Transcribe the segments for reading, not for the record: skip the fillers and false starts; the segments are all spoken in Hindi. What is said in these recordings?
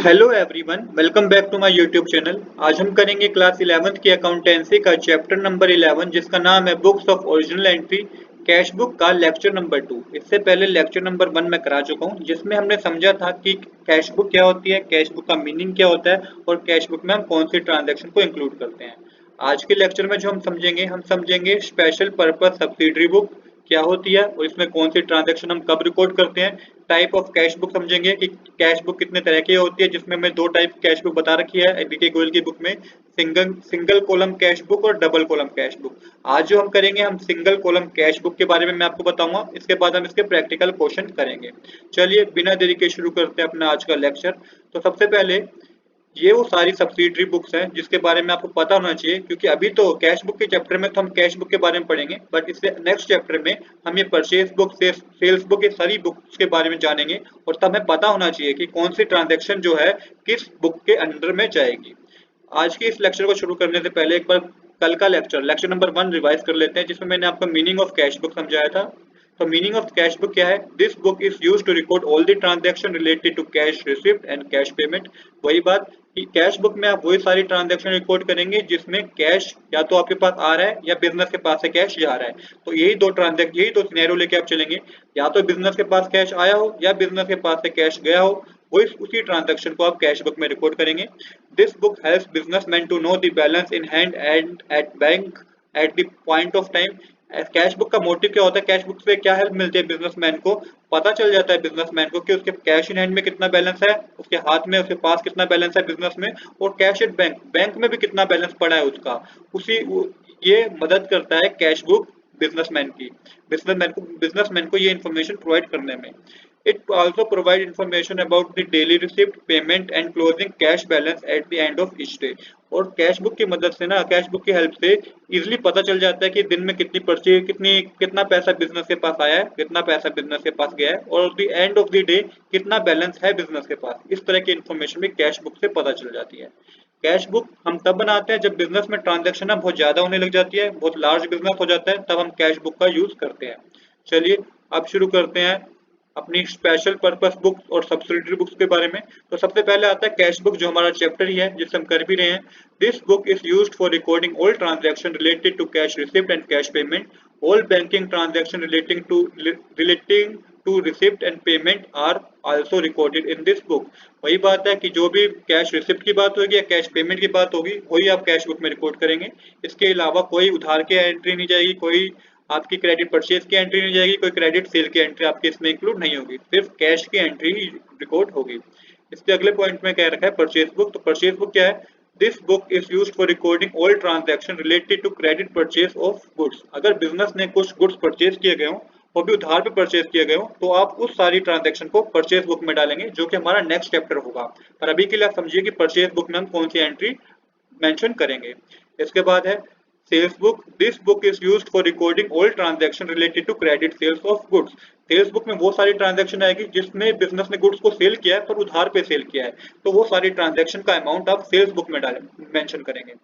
Hello everyone, welcome back to my YouTube channel. आज हम करेंगे क्लास 11th की अकाउंटेंसी का चैप्टर नंबर 11 जिसका नाम है books of original entry cash book का लेक्चर नंबर 2। इससे पहले लेक्चर नंबर 1 में करा चुका हूं जिसमें हमने समझा था कि कैश बुक क्या होती है, कैश बुक का मीनिंग क्या होता है और कैश बुक में हम कौन सी ट्रांजेक्शन को इंक्लूड करते हैं। आज के लेक्चर में जो हम समझेंगे स्पेशल पर्पस सब्सिडरी बुक क्या होती है और इसमें कौन सी ट्रांजैक्शन हम कब रिकॉर्ड करते हैं। टाइप ऑफ कैश बुक समझेंगे कि कैश बुक कितने तरह की होती है, जिसमें हमें दो टाइप कैश बुक बता रखी है एडीके गोयल की बुक में, सिंगल कॉलम कैश बुक और डबल कॉलम कैश बुक। आज जो हम करेंगे हम सिंगल कॉलम कैश बुक के बारे में मैं आपको बताऊंगा, इसके बाद हम इसके प्रैक्टिकल क्वेश्चन करेंगे। चलिए बिना देरी के शुरू करते हैं अपना आज का लेक्चर। तो सबसे पहले ये वो सारी सब्सिडरी बुक्स हैं जिसके बारे में आपको पता होना चाहिए, क्योंकि अभी तो कैश बुक के चैप्टर में तो हम कैश बुक के बारे में पढ़ेंगे, बट इससे नेक्स्ट चैप्टर में हम ये परचेज बुक से सेल्स बुक, ये सारी बुक्स के बारे में जानेंगे और तब हमें पता होना चाहिए कि कौन सी ट्रांजैक्शन जो है किस बुक के अंडर में जाएगी। आज के इस लेक्चर को शुरू करने से पहले एक बार कल का लेक्चर नंबर 1 रिवाइज कर लेते हैं, जिसमें मैंने आपको मीनिंग ऑफ कैश बुक समझाया था। तो मीनिंग ऑफ कैश बुक क्या है? This book is use to record all the transaction related to cash receipt and cash payment. वही बात कि कैश बुक में आप वही सारी ट्रांजैक्शन रिकॉर्ड करेंगे जिसमें कैश या तो आपके पास आ रहा है या बिजनेस के पास से कैश जा रहा है। तो यही दो सिनेरियो लेके आप चलेंगे, या तो बिजनेस के पास कैश आया हो या बिजनेस के पास से कैश गया हो, वही उसी ट्रांजैक्शन को आप कैश बुक में रिकॉर्ड करेंगे। This book helps businessman to know the balance in hand and at bank at the point of time. Cash book का मोटिव क्या होता है? कैश बुक से क्या हेल्प मिलती है बिजनेसमैन को? पता चल जाता है बिजनेसमैन को कि उसके कैश इन हैंड में कितना बैलेंस है, उसके हाथ में उसके पास कितना बैलेंस है बिजनेस में, और कैश एट बैंक बैंक में भी कितना बैलेंस पड़ा है उसका। उसी ये मदद करता है कैश बुक बिजनेसमैन को ये इन्फॉर्मेशन प्रोवाइड करने में। It also provide information about the daily receipt, payment and closing cash balance at the end of each day। और कैश बुक की मदद से ना, कैश बुक की हेल्प से इजीली पता चल जाता है कि दिन में कितना पैसा बिजनेस के पास आया है, कितना पैसा बिजनेस के पास गया है, और the end of the day कितना बैलेंस है बिजनेस के पास। इस तरह की इन्फॉर्मेशन भी कैश बुक से पता चल जाती है। कैश बुक हम तब बनाते हैं जब बिजनेस में ट्रांजेक्शन ना बहुत ज्यादा होने लग जाती है, बहुत लार्ज बिजनेस हो जाता है, तब हम कैश बुक का यूज करते हैं। चलिए अब शुरू करते हैं अपनी स्पेशल पर्पस बुक्स और सब्सिडरी बुक्स के बारे में। तो सबसे पहले आता है कैश बुक, जो हमारा चैप्टर ही है जिससे हम कर भी रहे हैं। This book is used for recording all transaction related to cash receipt and cash payment. All banking transaction relating to receipt and payment are also recorded in this book. वही बात है कि जो भी कैश रिसिप्ट की बात होगी या कैश पेमेंट की बात होगी वही आप कैश बुक में रिकॉर्ड करेंगे। इसके अलावा कोई उधार की एंट्री नहीं जाएगी, कोई आपकी क्रेडिट परचेज की एंट्री नहीं जाएगी, कोई क्रेडिट सेल की एंट्री आपकी इसमें इंक्लूड नहीं होगी, सिर्फ कैश की एंट्री ही रिकॉर्ड होगी। इसके अगले पॉइंट में कह रखा है परचेज बुक। तो परचेज बुक क्या है? This book is use for recording all transaction related to credit purchase of goods. अगर बिजनेस ने कुछ गुड्स परचेज किए गए हो, वो भी उधार पे परचेज किए गए हो, तो आप उस सारी ट्रांजैक्शन को परचेज बुक में डालेंगे, जो कि हमारा नेक्स्ट चैप्टर होगा। पर अभी के लिए आप समझिए कि परचेज बुक में हम कौन सी एंट्री मेंशन करेंगे। इसके बाद है sales book. This book is used for recording all transaction related to credit sales of goods. Sales book में वो सारी ट्रांजैक्शन आएगी जिसमें बिजनेस ने गुड्स को सेल किया है पर उधार पे सेल किया है, तो वो सारी ट्रांजैक्शन का अमाउंट आप सेल्स बुक में डालें मेंशन करेंगे।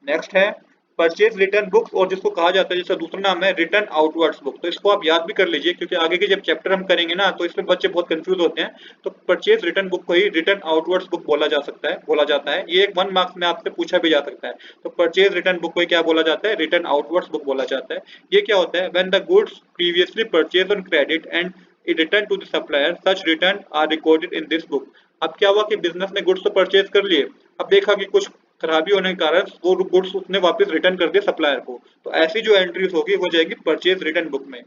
नेक्स्ट है परचेज रिटर्न बुक्स, और जिसको कहा जाता है, जिसका दूसरा नाम है रिटर्न आउटवर्ड्स बुक। तो इसको आप याद भी कर लीजिए, क्योंकि आगे के जब चैप्टर हम करेंगे ना तो इसमें बच्चे बहुत कंफ्यूज होते हैं। तो परचेज रिटर्न बुक को ही रिटर्न आउटवर्ड्स बुक बोला जाता है। ये एक 1 मार्क्स में आपसे पूछा भी जा सकता है। तो परचेज रिटर्न बुक को क्या बोला जाता है? रिटर्न आउटवर्ड्स बुक बोला जाता है। ये क्या होता है? When the goods previously purchase on credit and return to the supplier, such return are recorded in this book. अब क्या हुआ कि बिजनेस ने गुड्स तो परचेज कर लिए, अब देखा कि कुछ खराबी होने के कारण वो गुड्स उसने वापस रिटर्न कर दिया सप्लायर को, तो ऐसी जो एंट्रीज होगी वो जाएगी परचेज रिटर्न बुक में।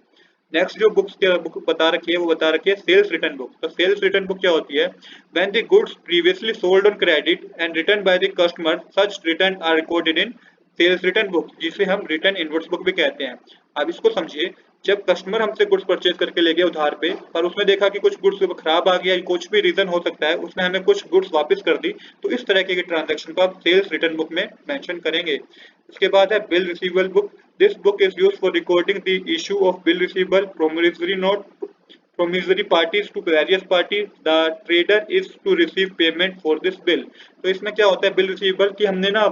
नेक्स्ट जो बुक बता रखी है वो बता रखी है सेल्स रिटर्न बुक। तो सेल्स रिटर्न बुक क्या होती है? When the goods previously sold on credit and return by the customer, such return are recorded in sales return book, जिसे हम रिटर्न इनवर्स बुक भी कहते हैं। अब इसको समझिए, जब कस्टमर हमसे गुड्स परचेज करके ले गया उधार पे, पर उसने देखा कि कुछ गुड्स खराब आ गया, कुछ भी रीजन हो सकता है, उसने हमें कुछ गुड्स वापस कर दी, तो इस तरह के ट्रांजैक्शन को आप सेल्स रिटर्न बुक में मेंशन करेंगे। इसके बाद है bill receivable book. This book is used for recording the issue of bill receivable, promissory note, promissory parties to various parties, the trader is to receive payment for this bill। तो इसमें क्या होता है बिल रिसीवेबल कि हमने ना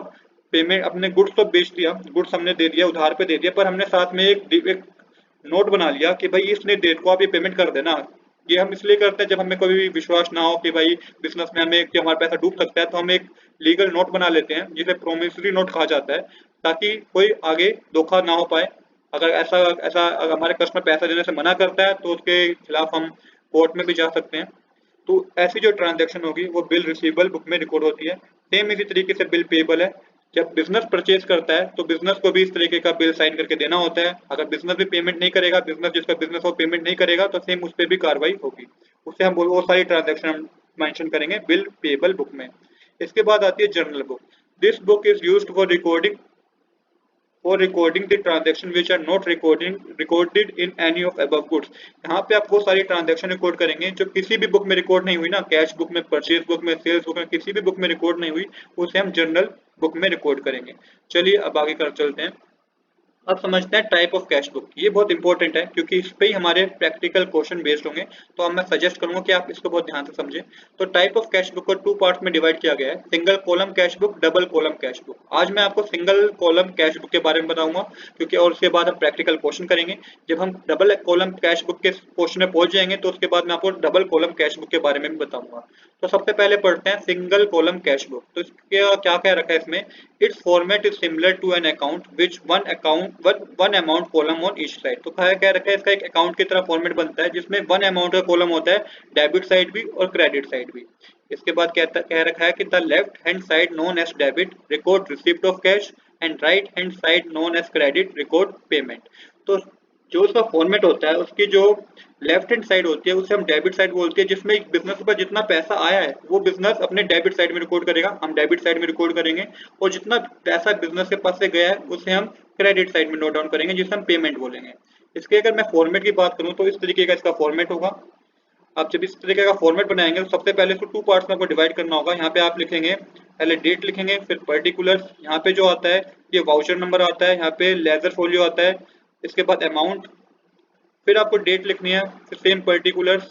पेमेंट, अपने गुड्स तो बेच दिया, गुड्स हमने दे दिया, उधार पे दे दिया, पर हमने साथ में एक नोट बना लिया कि भाई इतने डेट को आप ये पेमेंट कर देना, ये हम इसलिए करते हैं जब हमें कोई भी विश्वास ना हो कि भाई बिजनेस में हमें कि हमारा पैसा डूब सकता है, तो हम एक लीगल नोट बना लेते हैं जिसे प्रोमिसरी नोट कहा जाता है, ताकि कोई आगे धोखा ना हो पाए। अगर ऐसा ऐसा अगर हमारे कस्टमर पैसा देने से मना करता है तो उसके खिलाफ हम कोर्ट में भी जा सकते हैं। तो ऐसी जो ट्रांजैक्शन होगी वो बिल रिसीवेबल बुक में रिकॉर्ड होती है। सेम इसी तरीके से बिल पेबल है। जब बिजनेस परचेज करता है तो बिजनेस को भी इस तरीके का बिल साइन करके देना होता है। अगर बिजनेस भी पेमेंट नहीं करेगा, बिजनेस जिसका बिजनेस वो पेमेंट नहीं करेगा, तो सेम उस पर भी कार्रवाई होगी। उससे हम वो सारी ट्रांजैक्शन हम मेंशन करेंगे बिल पेबल बुक में। इसके बाद आती है journal book. This book is used for recording the transaction which are not recorded in any of above goods. यहाँ पे आप वो सारी ट्रांजैक्शन रिकॉर्ड करेंगे जो किसी भी बुक में रिकॉर्ड नहीं हुई ना, कैश बुक में, परचेज बुक में, सेल्स बुक में, किसी भी बुक में रिकॉर्ड नहीं हुई, उसे हम जर्नल बुक में रिकॉर्ड करेंगे। चलिए अब आगे कर चलते हैं। अब समझते हैं टाइप ऑफ कैश बुक। ये बहुत इंपॉर्टेंट है क्योंकि इस पे ही हमारे प्रैक्टिकल क्वेश्चन बेस्ड होंगे। तो अब मैं सजेस्ट करूंगा कि आप इसको बहुत ध्यान से समझें। तो टाइप ऑफ कैश बुक को टू पार्ट्स में डिवाइड किया गया है, single column cash book, double column cash book. आज मैं आपको सिंगल कॉलम कैश बुक के बारे में बताऊंगा, क्योंकि और उसके बाद हम प्रैक्टिकल क्वेश्चन करेंगे। जब हम डबल कॉलम कैश बुक के क्वेश्चन में पहुंच जाएंगे तो उसके बाद मैं आपको डबल कॉलम कैश बुक के बारे में भी बताऊंगा। तो सबसे पहले पढ़ते हैं सिंगल कॉलम कैश बुक। तो इसके क्या क्या रखा है इसमें। Its format is similar to an account which one amount column on each side. तो क्या रखा है, इसका एक अकाउंट की तरह फॉर्मेट बनता है जिसमें वन अमाउंट का कॉलम होता है, डेबिट साइड भी और क्रेडिट साइड भी। इसके बाद कह रखा है कि the left hand side known as debit record receipt of cash and right hand side known as credit record payment. तो जो उसका फॉर्मेट होता है, उसकी जो लेफ्ट हैंड साइड होती है उसे हम डेबिट साइड बोलते हैं, जिसमें बिजनेस पर जितना पैसा आया है वो बिजनेस अपने डेबिट साइड में रिकॉर्ड करेगा, हम डेबिट साइड में रिकॉर्ड करेंगे। और जितना पैसा बिजनेस के पास से गया है उसे हम क्रेडिट साइड में नोट डाउन करेंगे, जिसे हम पेमेंट बोलेंगे। इसके अगर मैं फॉर्मेट की बात करूं तो इस तरीके का इसका फॉर्मेट होगा। आप जब इस तरीके का फॉर्मेट बनाएंगे तो सबसे पहले इसको टू पार्ट्स में आपको डिवाइड करना होगा। यहाँ पे आप लिखेंगे, पहले डेट लिखेंगे, फिर पर्टिकुलर्स, यहाँ पे जो आता है ये वाउचर नंबर आता है, यहाँ पे लेजर फोलियो आता है, इसके बाद अमाउंट, फिर आपको डेट लिखनी है, फिर same particulars,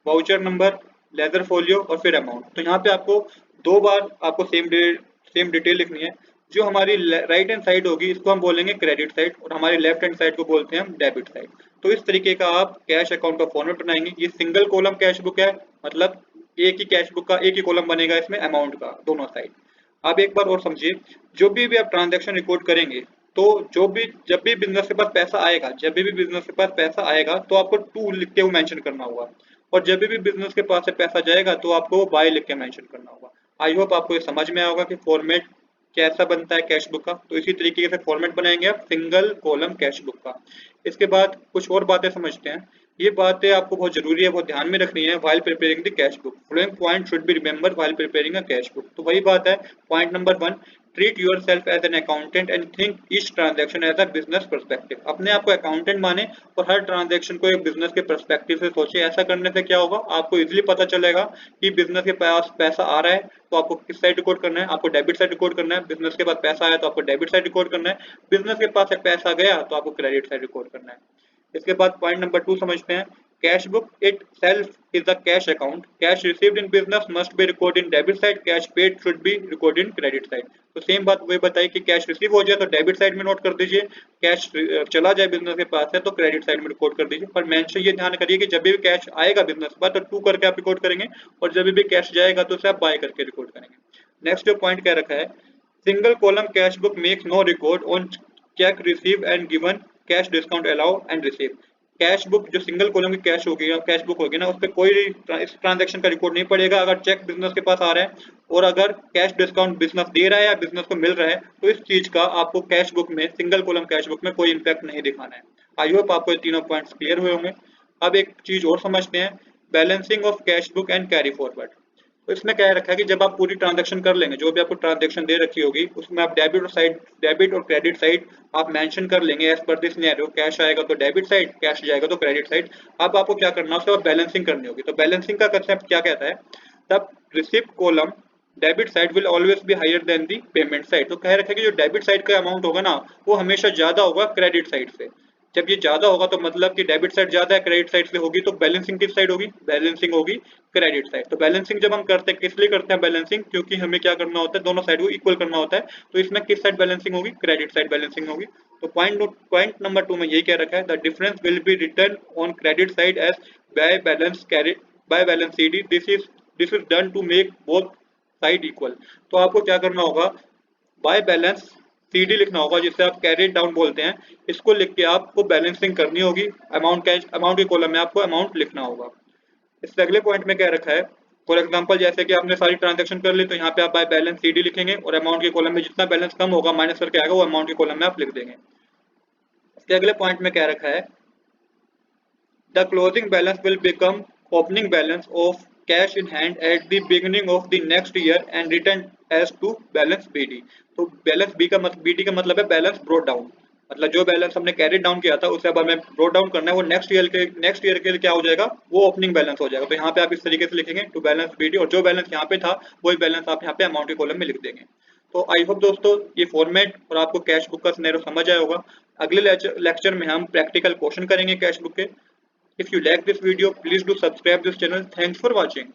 voucher number, ledger folio और फिर अमाउंट। तो यहाँ पे आपको दो बार आपको सेम डिटेल लिखनी है। जो हमारी राइट हैंड साइड होगी इसको हम बोलेंगे क्रेडिट साइड, और हमारी लेफ्ट हैंड साइड को बोलते हैं हम डेबिट साइड। तो इस तरीके का आप कैश अकाउंट का फॉर्मेट बनाएंगे। ये सिंगल कॉलम कैश बुक है, मतलब एक ही कैश बुक का एक ही कॉलम बनेगा इसमें अमाउंट का दोनों साइड। अब एक बार और समझिए, जो भी आप ट्रांजेक्शन रिकॉर्ड करेंगे, तो जब भी बिजनेस के पास पैसा आएगा, जब भी बिजनेस के पास पैसा आएगा तो आपको टू लिख के वो मेंशन करना होगा। और जब भी बिजनेस के पास से पैसा जाएगा तो आपको वो बाय लिख के मेंशन करना होगा। आई होप आपको ये समझ में आएगा कि फॉर्मेट कैसा बनता है कैश बुक का। तो इसी तरीके से फॉर्मेट बनाएंगे आप सिंगल कॉलम कैश बुक का। इसके बाद कुछ और बातें समझते हैं। ये बातें आपको बहुत जरूरी है, बहुत ध्यान में रखनी है while preparing the cash book. Following point should be remember while preparing a cash book. तो वही बात है, point number 1, treat yourself as an accountant and think each transaction as a business perspective. अपने आप को अकाउंटेंट माने और हर ट्रांजैक्शन को एक बिजनेस के पर्सपेक्टिव से सोचे। ऐसा करने से क्या होगा, आपको इजीली पता चलेगा कि बिजनेस के पास पैसा आ रहा है तो आपको किस साइड रिकॉर्ड करना है, आपको डेबिट साइड रिकॉर्ड करना है। बिजनेस के पास पैसा आया तो आपको डेबिट साइड रिकॉर्ड करना है। बिजनेस के पास पैसा गया तो आपको क्रेडिट साइड रिकॉर्ड करना है। इसके बाद पॉइंट नंबर 2 समझते हैं। Cash book it self is the cash account. Cash received in business must be record in debit side, cash paid should be record in credit side. तो सेम बात वही बताई कि कैश रिसीव हो जाए तो डेबिट साइड में नोट कर दीजिए, कैश चला जाए बिजनेस के पास है तो क्रेडिट साइड में रिकॉर्ड कर दीजिए। पर मेंशन ये ध्यान करिए कि जब भी कैश आएगा बिजनेस पर तो टू करके आप रिकॉर्ड करेंगे, और जब भी कैश जाएगा तो उसे आप बाय करके रिकॉर्ड करेंगे। नेक्स्ट जो पॉइंट क्या रखा है, single column cash book makes no record on cheque receive and given, cash discount allow and receive. Cash book जो सिंगल कॉलम की कैश होगी या कैश बुक होगी ना, उस पर कोई इस ट्रांजैक्शन का रिकॉर्ड नहीं पड़ेगा अगर चेक बिजनेस के पास आ रहा है, और अगर कैश डिस्काउंट बिजनेस दे रहा है या बिजनेस को मिल रहा है तो इस चीज का आपको कैश बुक में, सिंगल कॉलम कैश बुक में कोई इंपैक्ट नहीं दिखाना है। आई होप आपको ये तीनों पॉइंट्स क्लियर हुए होंगे। अब एक चीज और समझते हैं, balancing of cash book and carry forward. तो इसमें क्या रखा है कि जब आप पूरी ट्रांजैक्शन कर लेंगे, जो भी आपको ट्रांजैक्शन दे रखी होगी उसमें आप डेबिट और क्रेडिट साइड आप मेंशन कर लेंगे as per this scenario. Cash आएगा तो डेबिट साइड, कैश जाएगा तो क्रेडिट साइड। अब आपको क्या करना है, उसके बाद बैलेंसिंग करनी होगी। तो बैलेंसिंग का कंसेप्ट क्या कहता है, तब receipt column debit side will always be higher than the payment side. तो कह रखा है कि जो डेबिट साइड का अमाउंट होगा ना वो हमेशा ज्यादा होगा क्रेडिट साइड से। जब ये ज्यादा होगा तो मतलब कि डेबिट साइड ज्यादा है क्रेडिट साइड से होगी, तो बैलेंसिंग किस साइड होगी, बैलेंसिंग होगी क्रेडिट साइड। तो बैलेंसिंग जब हम करते हैं, किस लिए करते हैं बैलेंसिंग, क्योंकि हमें क्या करना होता है, दोनों साइड को इक्वल करना होता है। तो इसमें किस साइड बैलेंसिंग होगी, क्रेडिट साइड बैलेंसिंग होगी। तो पॉइंट नंबर 2 में यही कह रखा है, the difference will be return on credit side as by balance carried by balance CD. This is done to make both side equal. तो आपको क्या करना होगा, बाय बैलेंस CD लिखना होगा जिसे आप कैरिड डाउन बोलते हैं। इसको लिख के आपको बैलेंसिंग करनी होगी, अमाउंट के कॉलम में आपको अमाउंट लिखना होगा। इससे अगले पॉइंट में क्या रखा है, फॉर एग्जांपल जैसे कि आपने सारी ट्रांजैक्शन कर ली तो यहाँ पे आप बाय बैलेंस CD लिखेंगे और अमाउंट के कॉलम में जितना बैलेंस कम होगा माइनस करके आएगा वो अमाउंट के कॉलम में आप लिख देंगे। इसके अगले पॉइंट में क्या रखा है, the closing balance will become opening balance of cash in hand at the beginning of the next year and return as to balance BD। तो बैलेंस BD का मतलब है बैलेंस ब्रॉट डाउन, मतलब जो बैलेंस हमने कैरी डाउन किया था उसे अब हमें ब्रॉट डाउन करना है, वो नेक्स्ट ईयर के लिए क्या हो जाएगा, वो ओपनिंग बैलेंस हो जाएगा। तो यहाँ पे आप इस तरीके से लिखेंगे टू बैलेंस BD, और जो बैलेंस यहाँ पे था वही बैलेंस आप यहाँ पे अमाउंट के कॉलम में लिख देंगे। तो आई होप दोस्तों ये फॉर्मेट और आपको कैश बुक का सिनेरियो समझ आया होगा। अगले लेक्चर में हम प्रैक्टिकल क्वेश्चन करेंगे कैश बुक के। If you like this video, please do subscribe this channel. Thanks for watching.